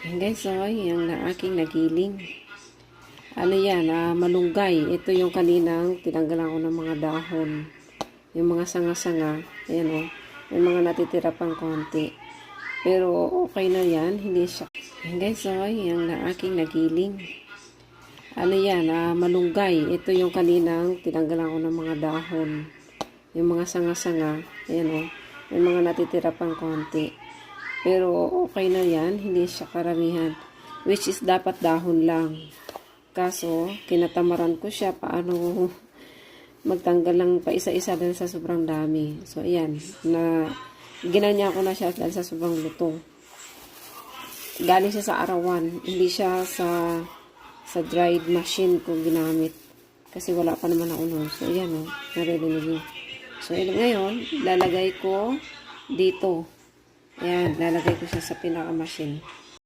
Ayan guys, so yung na aking nagiling. Ano yan, malunggay. Ito yung kaninang tinanggalan ko ng mga dahon. Yung mga sanga-sanga. Ayan o. May mga natitira pang konti. Pero okay na yan. Hindi siya. Ayan guys, so yung na aking nagiling. Ano yan, malunggay. Ito yung kaninang tinanggalan ko ng mga dahon. Yung mga sanga-sanga. Ayan o. May mga natitira pang konti. Pero okay na yan, hindi siya karamihan. Which is dapat dahon lang. Kaso, kinatamaran ko siya paano magtanggal lang pa isa-isa dahil sa sobrang dami. So, ayan. Ginanya ko na siya dahil sa sobrang lutong. Galing siya sa arawan. Hindi siya sa dried machine ko ginamit. Kasi wala pa naman ako noon. So, ayan o. Narinig niyo. So, ngayon, lalagay ko dito. Ayan, lalagay ko siya sa pinaka-machine.